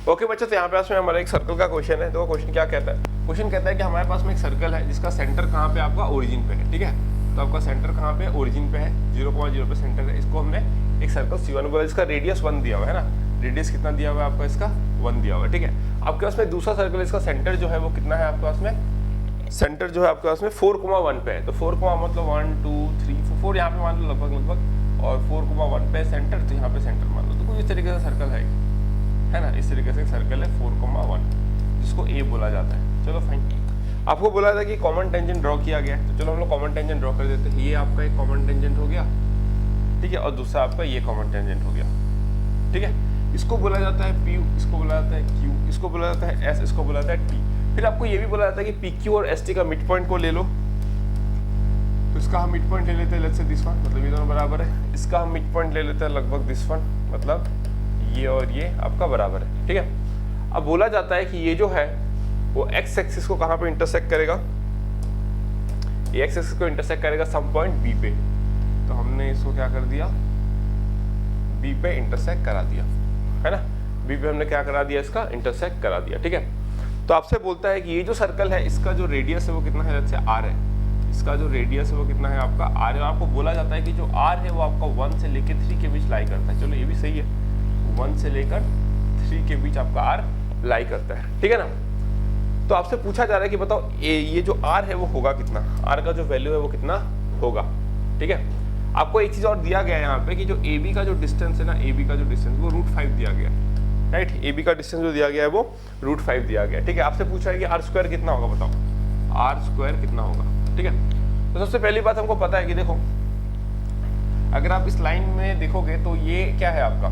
Okay बच्चों, तो यहाँ पे में हमारा एक सर्कल का क्वेश्चन है। तो क्वेश्चन क्या कहता है? क्वेश्चन कहता है कि हमारे पास में एक सर्कल है जिसका सेंटर कहाँ पे आपका ओरिजिन पे है, ठीक है। तो आपका सेंटर कहाँ पे ओरिजिन पे है, 0,0 पे सेंटर है। इसको हमने एक सर्कल C1 बोला, इसका रेडियस 1 दिया हुआ है ना। रेडियस कितना दिया हुआ है आपका? इसका 1 दिया हुआ है, ठीक है। आपके पास में दूसरा सर्कल, इसका सेंटर जो है वो कितना है आपके पास में? सेंटर जो है आपके पास में 4,1 पे है। तो 4, मतलब 1 2 3 4 यहाँ पे मान लो लगभग, और 4,1 पे सेंटर, तो यहाँ पे सेंटर मान लो। तो कुछ इस तरीके से सर्कल है ना, इस तरीके से सर्कल है 4,1, जिसको ए बोला जाता है। चलो फाइन। आपको बोला था कि कॉमन टेंजेंट ड्रॉ किया गया है, तो चलो हम लोग कॉमन टेंजेंट ड्रॉ कर देते हैं। ये आपका एक कॉमन टेंजेंट हो गया, ठीक है, और दूसरा आपका ये कॉमन टेंजेंट हो गया, ठीक है। इसको बोला जाता है पी, इसको बोला जाता है क्यू, इसको बोला जाता है एस, इसको बोला जाता है टी। फिर आपको ये भी बोला जाता है कि पी क्यू और एस टी का मिड पॉइंट को ले लो। तो इसका हम मिड पॉइंट ले लेते हैं, लेट्स से दिस वन, मतलब ये दोनों बराबर है। इसका हम मिड पॉइंट ले लेते हैं लगभग दिस वन, मतलब ये और ये आपका बराबर है, ठीक है। अब बोला जाता है कि ये जो है वो एक्स एक्सिस को कहाँ पे इंटरसेक्ट करेगा? ये एक्स एक्सिस को इंटरसेक्ट करेगा सम पॉइंट बी पे। तो हमने इसको क्या कर दिया? बी पे इंटरसेक्ट करा दिया, है ना। बी पे हमने क्या करा दिया? इसका इंटरसेक्ट करा दिया, ठीक है। तो आपसे बोलता है कि ये जो सर्कल है इसका जो रेडियस है वो कितना है? जैसे आर है, इसका जो रेडियस है वो कितना है आपका? आर है। आपको बोला जाता है कि जो आर है वो आपका 1 से लेकर 3 के बीच लाई करता है। चलो ये भी सही है, 1 से लेकर 3 के बीच आपका आर लाई करता है, ठीक है ना। तो आपसे पूछा जा रहा है कि बताओ ये जो आर है वो होगा कितना? आर का जो वैल्यू है वो कितना होगा, ठीक है। आपको एक चीज और दिया गया है यहाँ पे कि जो ए बी का जो डिस्टेंस है ना, ए बी का जो डिस्टेंस वो √5 दिया गया है, राइट। ए बी का डिस्टेंस जो दिया गया है वो √5 दिया गया है, ठीक है। आपसे पूछा है कि आर स्क्वायर कितना होगा, बताओ आर स्क्वायर कितना होगा, ठीक है। तो सबसे पहली बात हमको पता है कि देखो, अगर आप इस लाइन में देखोगे तो ये क्या है आपका,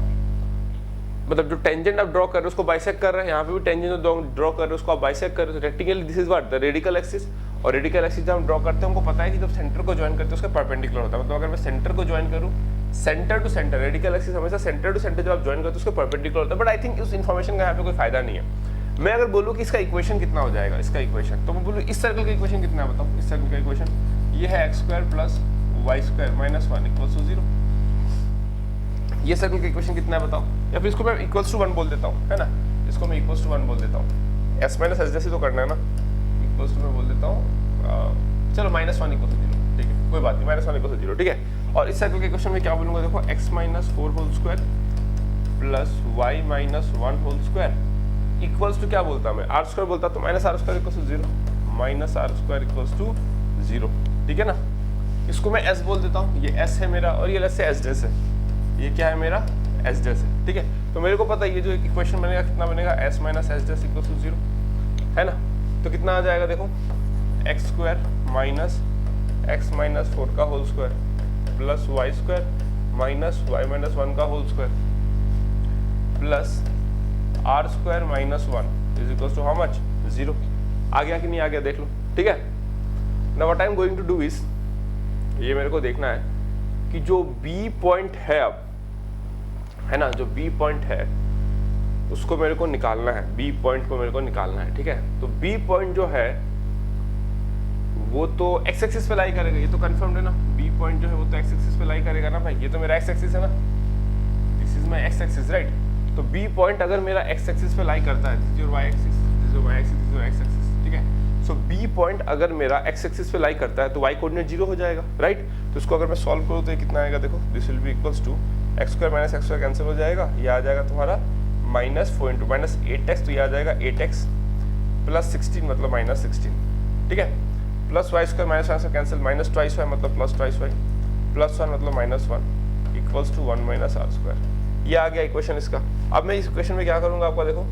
मतलब जो टेंजेंट आप ड्रॉ कर रहे हो उसको बाइसेक्ट कर रहे हैं। यहाँ पे भी टेंजेंट ड्रॉ कर रहे हो उसको आप बाइसेक्ट कर रहे हो। Rectangle this is what? The radical axis. और रेडिकल एक्सिस जब हम ड्रॉ करते हैं हमको पता है कि जब सेंटर को ज्वाइन करते हैं उसका परपेंडिकुलर होता है। मतलब अगर मैं सेंटर को ज्वाइन करूँ, centre to centre, radical axis हमेशा सेंटर टू सेंटर जब आप ज्वाइन करते हो उसका परपेंडिकुलर होता है। बट आई थिंक उस इन्फॉर्मेशन का यहाँ पे कोई फायदा नहीं है। मैं अगर बोलूँ कि इसका इक्वेशन कितना हो जाएगा, इसका इक्वेशन, तो मैं बोलूँ इस सर्कल का इक्वेशन कितना है, बताओ। इस सर्कल का इक्वेशन ये है x² + y² - 1 = 0। ये सर्कल का इक्वेशन कितना है बताओ। या फिर इसको मैं =1 बोल देता हूँ, है ना। इसको मैं =1 बोल देता हूँ। s - s जैसे तो करना है ना, इक्वल्स टू मैं बोल देता हूँ, चलो -1 = 0, ठीक है, कोई बात नहीं, -1 = 0, ठीक है। और इस सर्कल के क्वेश्चन में क्या बोलूँगा, देखो x - 4 whole square plus y - 1 whole square equals to क्या बोलता मैं? r² बोलता तो -r² = 0, -r² = 0, ठीक है ना। इसको मैं s बोल देता हूँ, ये s है मेरा, और ये लेट्स से s डैश है, ये क्या है मेरा? s डैश है, ठीक है। तो मेरे को पता है ये जो इक्वेशन बनेगा कितना बनेगा? s - s डैश = 0, है ना। तो कितना आ जाएगा देखो, x² - x - 4 का whole square plus y² - y - 1 का whole square plus r² - 1 is to how much? 0। आ गया कि नहीं आ गया? देख लो, ठीक है। Now what I am going to do is, ये मेरे को देखना है कि जो B पॉइंट है, अब है ना, जो B पॉइंट है उसको मेरे को निकालना है। B पॉइंट को मेरे को निकालना है, ठीक है। तो B पॉइंट जो है वो तो x एक्सिस पे लाई करेगा, ये तो कंफर्म्ड है ना। B पॉइंट जो है वो तो x एक्सिस पे लाई करेगा ना भाई, ये तो मेरा x एक्सिस है ना, this is my x axis, right. तो B पॉइंट अगर मेरा x एक्सिस पे लाई करता है, this is your y axis, this is your y axis, this is your x axis, ठीक है। सो B पॉइंट अगर मेरा x एक्सिस पे लाई करता है तो y कोऑर्डिनेट 0 हो जाएगा, राइट। तो इसको अगर मैं सॉल्व करूँ तो ये कितना आएगा देखो, this will be equals to x² - x² cancel हो जाएगा, ये आ जाएगा तुम्हारा -4 × -8x, तो ये आ जाएगा 8x + 16 मतलब -16, ठीक है। Plus y² - y cancel, -2y मतलब +2y, +1 मतलब -1 इक्वल्स टू 1 - r²। ये आ गया इक्वेशन इसका। अब मैं इस इक्वेशन में क्या करूंगा आपका देखो,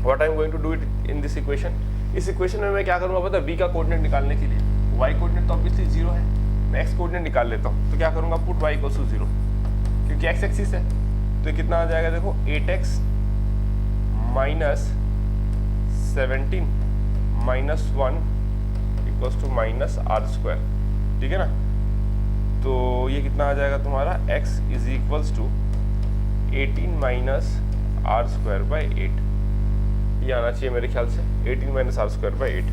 what I am going to do it in this equation. इस इक्वेशन में मैं क्या करूंगा पता है? b का कोऑर्डिनेट निकालने के लिए y कोऑर्डिनेट तो ऑब्वियसली 0 है, मैं x कोऑर्डिनेट निकाल लेता हूँ। तो क्या करूंगा, पुट y = 0, क्योंकि x एक्सिस है। तो कितना आ जाएगा देखो, 8x - 17 - 1 = -r², ठीक है ना। तो ये कितना आ जाएगा तुम्हारा, x = 18 - r²/8, ये आना चाहिए मेरे ख्याल से, 18 - r²/8।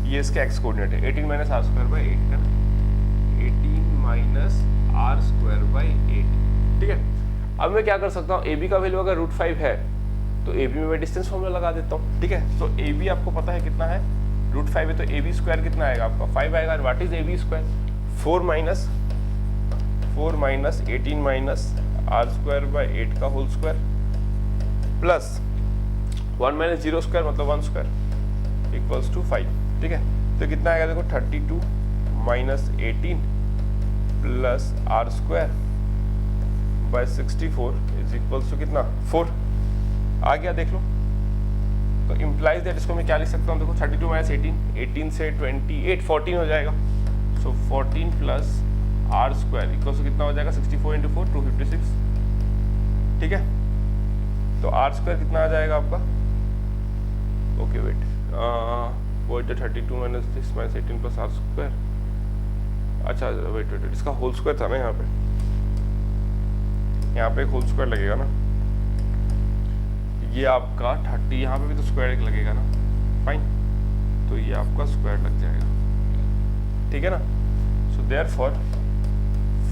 ये इसका x कोऑर्डिनेट है, 18 - r²/8 है ना, 18 - r²/8, ठीक है। अब मैं क्या कर सकता हूँ, AB का वैल्यू अगर √5 है तो ए बी में मैं डिस्टेंस फॉर्मूला लगा देता हूँ, ठीक है। तो ए बी आपको पता है कितना है, √5 है, तो ए बी स्क्वायर कितना आएगा आपका 5 आएगा। What is A B square, 4 minus 18 minus R square by 8 का whole square plus 1 minus 0 square मतलब 1 स्क्वायर इक्वल्स टू 5, ठीक है। तो कितना आएगा देखो 32 minus 18 plus R square by 64 is equals to कितना 4 आ गया, देख लो। तो इम्प्लाइज दैट, इसको मैं क्या लिख सकता हूँ देखो 32 माइनस 18 से 28 14 हो जाएगा। So 14 plus R square equals to कितना हो जाएगा 64 इंटू 4 256, ठीक है। तो आर स्क्वायर कितना आ जाएगा आपका, ओके वेट, वो 32 minus 6 minus 18 plus R square, अच्छा वेट इसका होल स्क्वायर था ना, यहाँ पे एक होल स्क्वायर लगेगा ना, ये आपका 30, यहाँ पे भी तो स्क्वायर एक लगेगा ना, फाइन, तो ये आपका स्क्वायर लग जाएगा, ठीक है ना। So therefore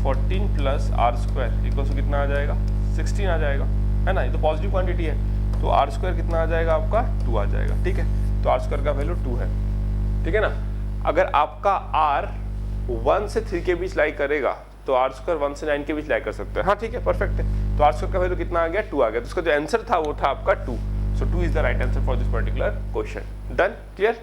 14 plus R square equal to कितना आ जाएगा 16 आ जाएगा, है ना। ये तो पॉजिटिव क्वांटिटी है, तो आर स्क्वायर कितना आ जाएगा आपका 2 आ जाएगा, ठीक है। तो आर स्क्वायर का वैल्यू 2 है, ठीक है ना। अगर आपका आर 1 से 3 के बीच लाई करेगा तो आर स्क्वायर 1 से 9 के बीच लाई कर सकते हैं, हाँ ठीक है, परफेक्ट है। तो आर स्क्वायर का वैल्यू कितना आ गया 2 आ गया, तो उसका जो आंसर था वो था आपका 2। सो 2 is the right answer for this particular question. Done, clear.